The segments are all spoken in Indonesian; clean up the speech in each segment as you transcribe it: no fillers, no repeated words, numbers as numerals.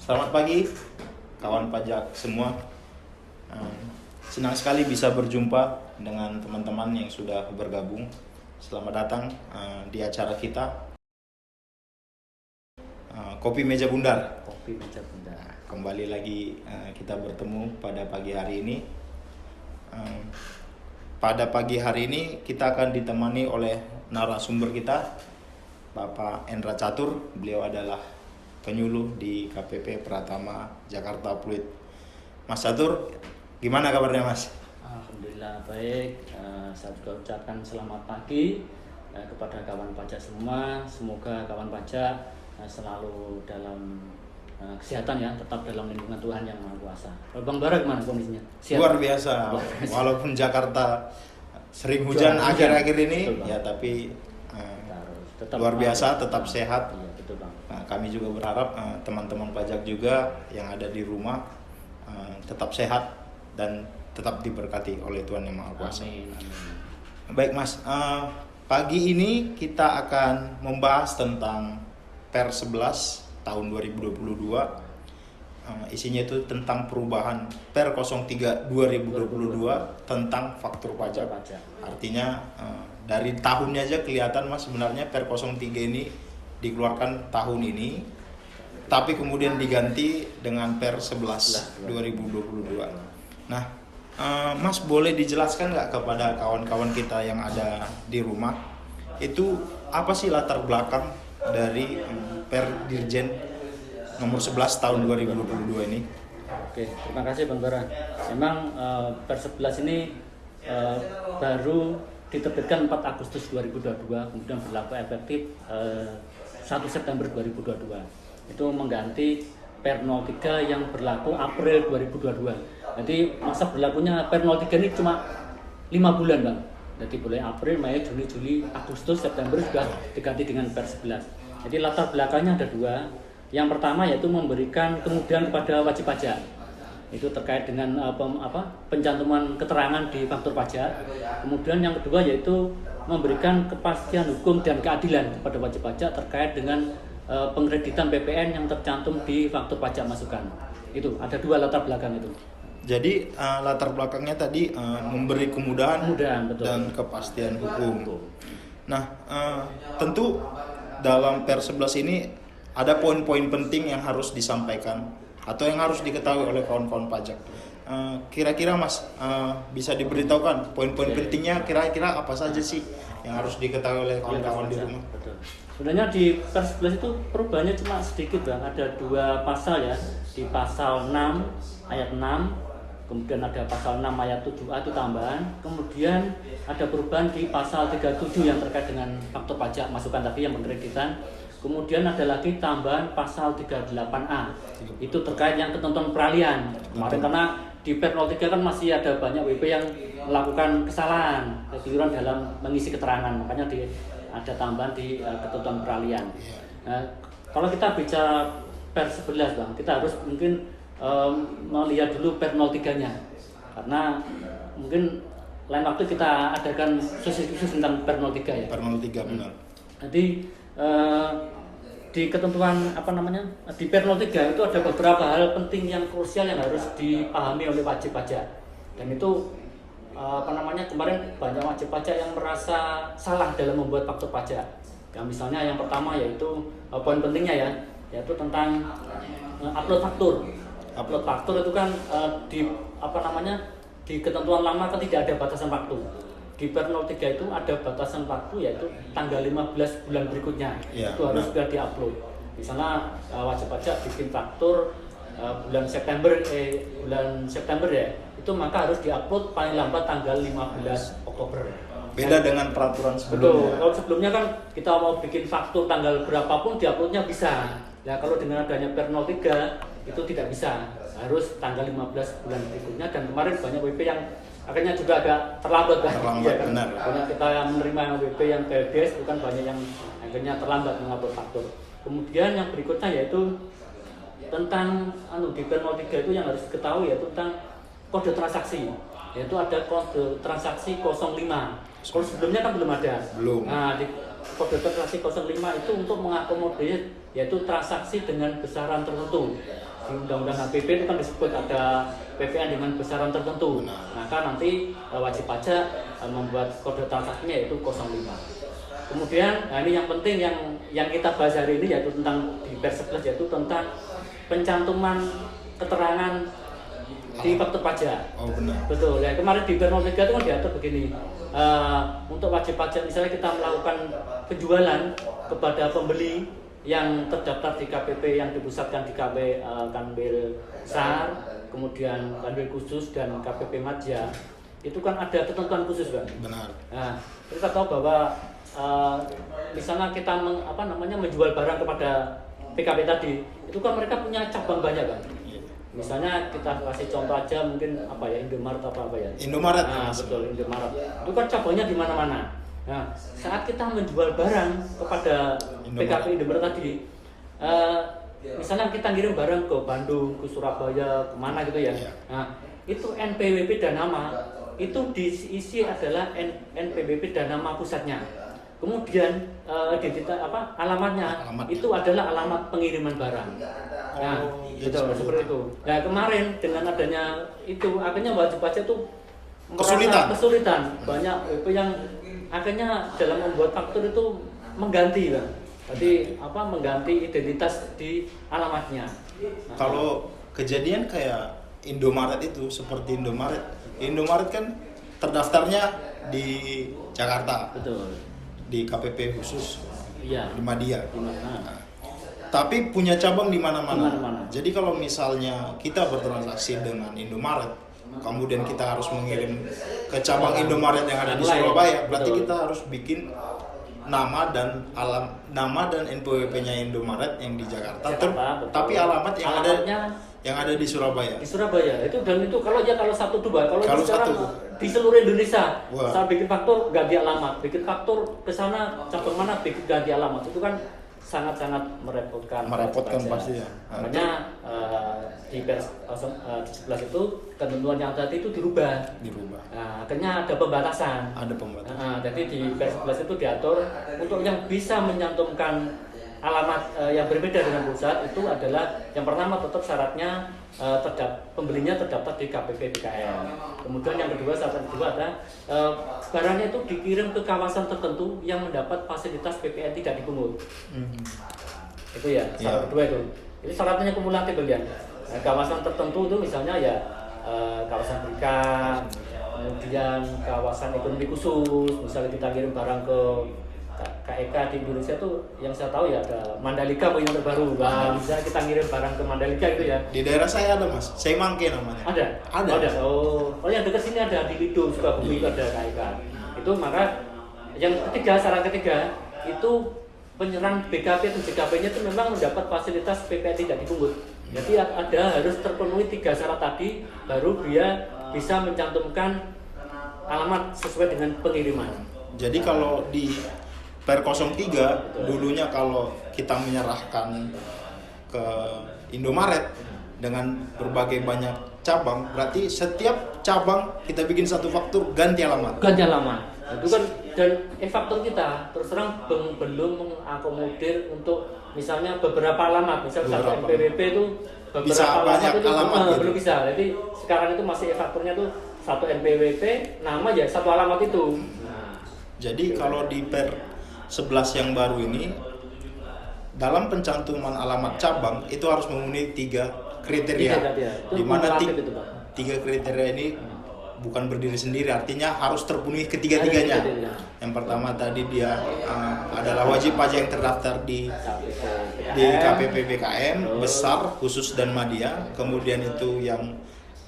Selamat pagi, kawan pajak semua. Senang sekali bisa berjumpa dengan teman-teman yang sudah bergabung. Selamat datang di acara kita, Kopi Meja Bundar. Kopi Meja Bundar. Kembali lagi kita bertemu pada pagi hari ini. Pada pagi hari ini kita akan ditemani oleh narasumber kita, Bapak Endra Catur. Beliau adalah penyuluh di KPP Pratama Jakarta Pluit. Mas Catur, gimana kabarnya Mas? Alhamdulillah baik. Saya juga ucapkan selamat pagi kepada kawan pajak semua. Semoga kawan pajak selalu dalam kesehatan ya, tetap dalam lindungan Tuhan Yang Maha Kuasa. Bang Bara gimana kondisinya? Sehat? Luar biasa. Walaupun Jakarta sering hujan akhir-akhir ini, ya tapi tetap luar biasa, tetap sehat. Iya, betul Bang. Kami juga berharap teman-teman pajak juga yang ada di rumah tetap sehat dan tetap diberkati oleh Tuhan Yang Maha Kuasa. Amin. Baik Mas, pagi ini kita akan membahas tentang Per 11 tahun 2022. Isinya itu tentang perubahan Per 03 2022 tentang faktur pajak. Artinya dari tahunnya aja kelihatan Mas, sebenarnya Per 03 ini dikeluarkan tahun ini, tapi kemudian diganti dengan Per 11 2022. Nah, Mas boleh dijelaskan nggak kepada kawan-kawan kita yang ada di rumah, itu apa sih latar belakang dari Per Dirjen nomor 11 tahun 2022 ini? Oke, terima kasih Bang Bara. Memang Per 11 ini baru diterbitkan 4 Agustus 2022, kemudian berlaku efektif 1 September 2022. Itu mengganti Per 03 yang berlaku April 2022. Jadi masa berlakunya Per 03 ini cuma 5 bulan Bang. Jadi mulai April, Mei, Juni, Juli, Agustus, September sudah diganti dengan Per 11. Jadi latar belakangnya ada dua. Yang pertama yaitu memberikan kemudahan kepada wajib pajak. Itu terkait dengan pencantuman keterangan di faktur pajak. Kemudian yang kedua yaitu memberikan kepastian hukum dan keadilan kepada wajib pajak terkait dengan pengkreditan PPN yang tercantum di faktur pajak masukan. Itu ada dua latar belakang itu. Jadi latar belakangnya tadi memberi kemudahan betul. Dan kepastian hukum. Nah, tentu dalam Per 11 ini ada poin-poin penting yang harus disampaikan atau yang harus diketahui oleh kawan-kawan pajak. Kira-kira Mas bisa diberitahukan poin-poin pentingnya kira-kira apa saja sih yang harus diketahui oleh kawan-kawan di rumah? Betul. Sebenarnya di Per 11 itu perubahannya cuma sedikit Bang. Ada 2 pasal ya. Di pasal 6 ayat 6, kemudian ada pasal 6 ayat 7A itu tambahan. Kemudian ada perubahan di pasal 37 yang terkait dengan faktur pajak masukan tadi yang pengkreditan. Kemudian ada lagi tambahan pasal 38A. Itu terkait yang ketentuan peralihan. Kemarin karena di Per 03 kan masih ada banyak WP yang melakukan kesalahan, kekeliruan dalam mengisi keterangan. Makanya ada tambahan di ketentuan peralihan. Nah, kalau kita bicara Per 11 Bang, kita harus mungkin melihat dulu Per 03-nya. Karena mungkin lain waktu kita adakan khusus tentang Per 03 ya. Per 03 benar. Jadi di ketentuan di Per 03 itu ada beberapa hal penting yang krusial yang harus dipahami oleh wajib pajak. Dan itu kemarin banyak wajib pajak yang merasa salah dalam membuat faktur pajak. Ya, misalnya yang pertama yaitu poin pentingnya ya, yaitu tentang upload faktur. Upload faktur itu kan di ketentuan lama kan tidak ada batasan waktu. Di Per 03 itu ada batasan waktu yaitu tanggal 15 bulan berikutnya. Ya, itu harus sudah diupload. Misalnya wajib pajak bikin faktur bulan September ya, itu maka harus diupload paling lambat tanggal 15 Oktober. Beda dengan peraturan sebelumnya. Betul. Kalau sebelumnya kan kita mau bikin faktur tanggal berapapun diuploadnya bisa. Ya kalau dengan adanya Per 03 itu tidak bisa, harus tanggal 15 bulan berikutnya. Dan kemarin banyak WP yang akhirnya juga agak terlambat kan? Terlambat, kan? benar. Banyak kita yang menerima WP yang PLDS itu kan banyak yang akhirnya terlambat mengupload faktur. Kemudian yang berikutnya yaitu tentang di Per 03 itu yang harus diketahui yaitu tentang kode transaksi. Yaitu ada kode transaksi 05. Kalau sebelumnya kan belum ada. Belum. Nah, di kode transaksi 05 itu untuk mengakomodir yaitu transaksi dengan besaran tertentu. di Undang-Undang HPP itu kan disebut ada PPN dengan besaran tertentu. Maka nanti wajib pajak membuat kode transaksinya yaitu 05. Kemudian, nah ini yang penting yang kita bahas hari ini yaitu tentang di Per 11 yaitu tentang pencantuman keterangan di faktur pajak. Oh benar. Betul. Ya kemarin di Per 03 itu kan diatur begini. Untuk wajib pajak misalnya kita melakukan penjualan kepada pembeli yang terdaftar di KPP yang dipusatkan di KP Kanwil SAR, kemudian Kanwil khusus dan KPP Madya, itu kan ada ketentuan khusus kan. Benar. Nah, kita tahu bahwa misalnya kita menjual barang kepada PKP tadi, itu kan mereka punya cabang banyak kan. Misalnya kita kasih contoh aja mungkin Indomaret apa ya? Indomaret. Nah, betul Indomaret. Itu kan cabangnya di mana-mana. Nah, saat kita menjual barang kepada PKP Indomaret tadi, misalnya kita ngirim barang ke Bandung, ke Surabaya, kemana gitu ya. Nah, itu NPWP dan nama itu diisi adalah NPWP dan nama pusatnya. Kemudian alamatnya itu adalah alamat pengiriman barang. Nah, betul seperti itu. Nah, kemarin dengan adanya itu akhirnya wajib pajak itu kesulitan. Banyak itu yang akhirnya dalam membuat faktur itu mengganti kan. Jadi mengganti identitas di alamatnya. Nah, kalau kejadian kayak Indomaret itu seperti Indomaret kan terdaftarnya di Jakarta. Betul. Di KPP khusus. Iya. Di Madya. Nah, tapi punya cabang di mana-mana. Jadi kalau misalnya kita bertransaksi dengan Indomaret, kemudian kita harus mengirim ke cabang Indomaret yang ada di Surabaya, berarti kita harus bikin nama dan NPWP-nya Indomaret yang di Jakarta, tapi alamat yang ada di Surabaya. Di Surabaya itu kalau satu dua, kalau sekarang di seluruh Indonesia, saat bikin faktur ganti alamat, bikin faktur ke sana cabang mana bikin ganti alamat, itu kan sangat-sangat merepotkan pasti ya. Makanya di Per 11 itu ketentuan yang tadi itu dirubah. Nah, akhirnya ada pembatasan. Jadi di Per 11 itu diatur untuk yang bisa menyantumkan alamat yang berbeda dengan pusat itu adalah yang pertama tetap syaratnya pembelinya terdaftar di KPP BKN. Kemudian yang kedua syarat kedua ada barangnya itu dikirim ke kawasan tertentu yang mendapat fasilitas PPN tidak dipungut. Itu ya syarat kedua itu. Ini syaratnya kumulatif ya. Kawasan tertentu itu misalnya ya kawasan berikat, kemudian kawasan ekonomi khusus, misalnya kita kirim barang ke KEK di Indonesia tuh yang saya tahu ya ada Mandalika yang terbaru. Bisa kita ngirim barang ke Mandalika gitu ya. Di daerah saya ada Mas, saya Mangke namanya. Ada. Oh yang dekat sini ada di Lido, Sukabumi itu ada KEK. Itu maka yang ketiga, syarat ketiga itu penyerang BKP atau JKP-nya itu memang mendapat fasilitas PPN tidak dipungut. Jadi harus terpenuhi 3 syarat tadi baru dia bisa mencantumkan alamat sesuai dengan pengiriman. Jadi kalau di Per 03 dulunya kalau kita menyerahkan ke Indomaret dengan berbagai banyak cabang, berarti setiap cabang kita bikin satu faktur ganti alamat. Itu kan dan faktur kita terus terang belum mengakomodir untuk misalnya beberapa alamat, misalnya satu NPWP itu beberapa bisa banyak alamat gitu. Belum bisa. Jadi sekarang itu masih fakturnya tuh satu NPWP, nama ya satu alamat itu. Jadi kalau di Per 11 yang baru ini dalam pencantuman alamat cabang itu harus memenuhi 3 kriteria. Di mana 3 kriteria ini bukan berdiri sendiri, artinya harus terpenuhi ketiga-tiganya. Yang pertama tadi dia adalah wajib pajak yang terdaftar di KPP BKN, besar, khusus dan Madya. Kemudian itu yang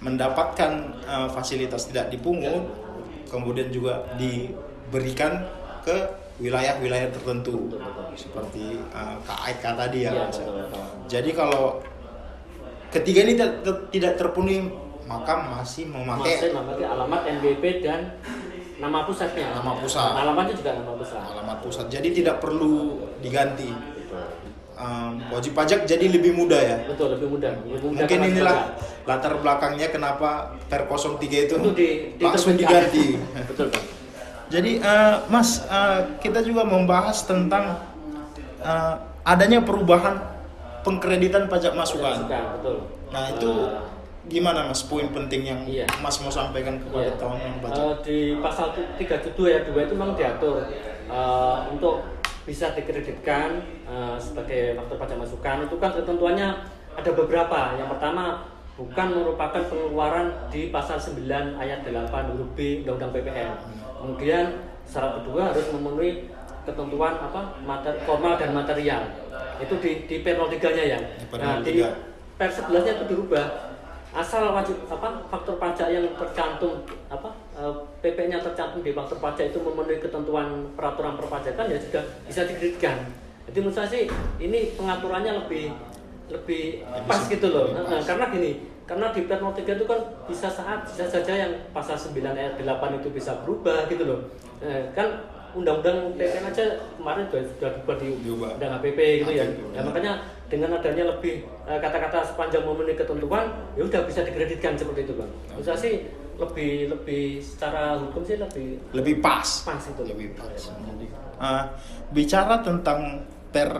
mendapatkan fasilitas tidak dipungut, kemudian juga diberikan ke wilayah-wilayah tertentu seperti KEK tadi ya. Jadi kalau ketiga ini tidak terpenuhi maka masih memakai alamat NBP dan nama pusatnya. Alamatnya juga nama pusat. Alamat pusat. Jadi tidak perlu diganti. Wajib pajak jadi lebih mudah ya. Betul, lebih mudah. Mungkin inilah latar belakangnya kenapa Per 03 itu langsung diganti. Betul, Pak. Jadi Mas, kita juga membahas tentang adanya perubahan pengkreditan pajak masukan. Betul. Nah itu gimana Mas poin penting yang Iya. Mas mau sampaikan kepada teman-teman pajak? Di pasal 37 ayat 2 itu memang diatur untuk bisa dikreditkan sebagai faktor pajak masukan itu kan ketentuannya ada beberapa. Yang pertama, bukan merupakan pengeluaran di pasal 9 ayat 8 huruf B Undang-Undang PPN. Kemudian syarat kedua harus memenuhi ketentuan formal dan material. Itu di Per03-nya ya. Nah, di Per11-nya itu dirubah. Asal wajib faktor pajak yang tercantum PP-nya tercantum di faktor pajak itu memenuhi ketentuan peraturan perpajakan ya juga bisa dikreditkan. Jadi menurut saya sih ini pengaturannya lebih pas gitu loh. Karena gini, karena di Per03 itu kan bisa saja yang pasal 9 ayat 8 itu bisa berubah gitu loh. Kan undang-undang PPN aja kemarin sudah diubah undang HPP gitu ya. Nah, makanya dengan adanya lebih kata-kata sepanjang memenuhi ketentuan ya udah bisa dikreditkan seperti itu Bang. Menurut saya sih lebih secara hukum sih lebih pas itu. Lebih pas. Bicara tentang Per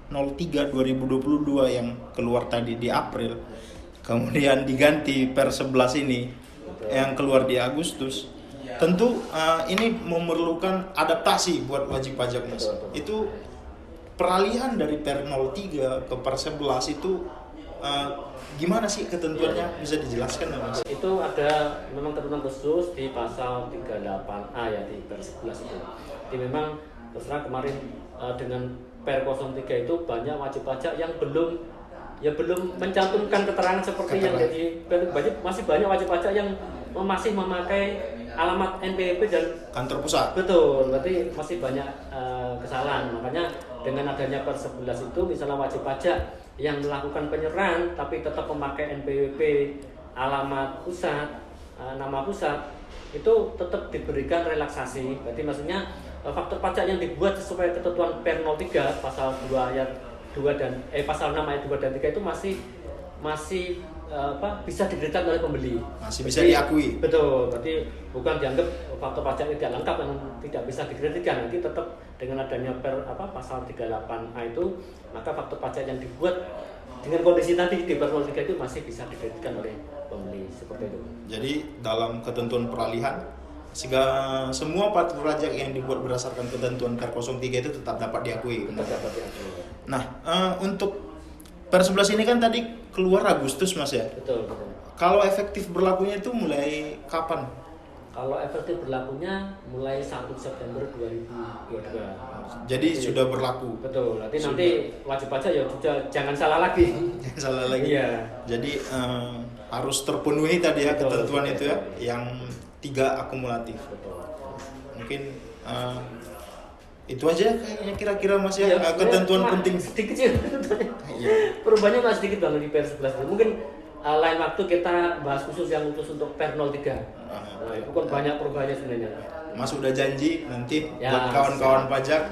03 2022 yang keluar tadi di April, kemudian diganti Per 11 ini yang keluar di Agustus. Tentu ini memerlukan adaptasi buat wajib pajak Mas. Itu peralihan dari Per 03 ke Per 11 itu gimana sih ketentuannya, bisa dijelaskan Mas? Itu ada memang ketentuan khusus di pasal 38A ya di Per 11 itu. Jadi memang terserah kemarin dengan Per 03 itu banyak wajib pajak yang belum mencantumkan keterangan seperti yang jadi masih banyak wajib pajak yang masih memakai alamat NPWP dan kantor pusat. Betul, berarti masih banyak kesalahan. Makanya dengan adanya Per 11 itu misalnya wajib pajak yang melakukan penyerahan tapi tetap memakai NPWP alamat pusat, nama pusat, itu tetap diberikan relaksasi. Berarti maksudnya faktor pajak yang dibuat sesuai ketentuan Per 03 pasal 2 ayat 2 dan pasal 6 ayat 2 dan 3 itu masih bisa dikreditkan oleh pembeli. Masih bisa diakui. Betul, berarti bukan dianggap faktor pajak tidak lengkap yang tidak bisa dikreditkan. Nanti tetap dengan adanya pasal 38A itu, maka faktor pajak yang dibuat dengan kondisi tadi di Per 03 itu masih bisa dikreditkan oleh pembeli seperti itu. Jadi dalam ketentuan peralihan semua faktor pajak yang dibuat berdasarkan ketentuan Per 03 itu tetap dapat diakui. Nah, untuk Per 11 ini kan tadi keluar Agustus Mas ya? Betul. Kalau efektif berlakunya itu mulai kapan? Kalau efektif berlakunya mulai 1 September 2022. Jadi sudah berlaku. Betul. Nanti wajib pajak ya jangan salah lagi. Jangan salah lagi. Iya. Jadi harus terpenuhi tadi ya ketentuan itu ya, yang 3 akumulatif. Betul. Mungkin itu aja kayaknya kira-kira Mas ya, ketentuan penting. Sedikit sih. Perubahannya masih sedikit banget di Per 11. Mungkin lain waktu kita bahas khusus yang khusus untuk Per 03. Itu kan banyak perubahannya sebenarnya. Mas udah janji nanti ya, buat kawan-kawan pajak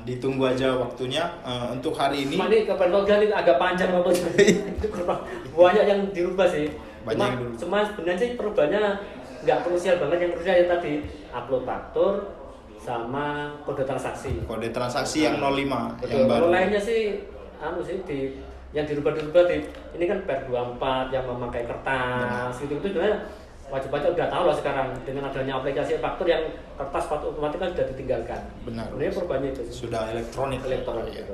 ditunggu aja waktunya. Untuk hari ini. Ini ke Per 03 ini agak panjang waktunya. Banyak yang dirubah sih. Cuma sebenarnya sih perubahannya nggak krusial banget. Yang krusial yang tadi upload faktur sama kode transaksi yang 05. Betul. Yang baru. Kalau lainnya sih yang dirubah ini kan Per 24 yang memakai kertas gitu itu sebenarnya wajib pajak udah tahu lah sekarang dengan adanya aplikasi faktur yang kertas otomatis kan sudah ditinggalkan. Benar. Sebenarnya perubahannya itu sudah elektronik. Ya.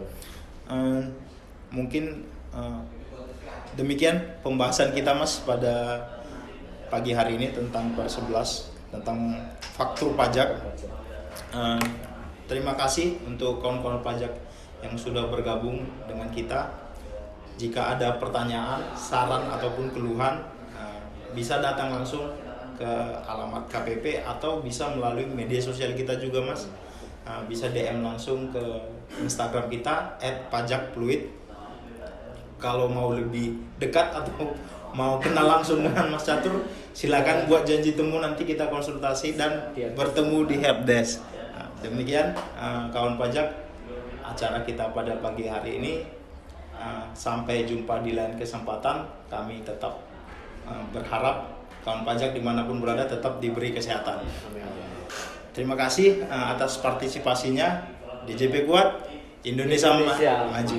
Mungkin demikian pembahasan kita Mas pada pagi hari ini tentang Per 11 tentang faktur pajak. Terima kasih untuk kawan-kawan pajak yang sudah bergabung dengan kita. Jika ada pertanyaan, saran ataupun keluhan, bisa datang langsung ke alamat KPP atau bisa melalui media sosial kita juga Mas. Bisa DM langsung ke Instagram kita @pajakfluid. Kalau mau lebih dekat atau mau kenal langsung dengan Mas Catur, silakan buat janji temu, nanti kita konsultasi dan bertemu di helpdesk. Demikian kawan pajak acara kita pada pagi hari ini. Sampai jumpa di lain kesempatan. Kami tetap berharap kawan pajak dimanapun berada tetap diberi kesehatan. Terima kasih atas partisipasinya. DJP Kuat, Indonesia Maju.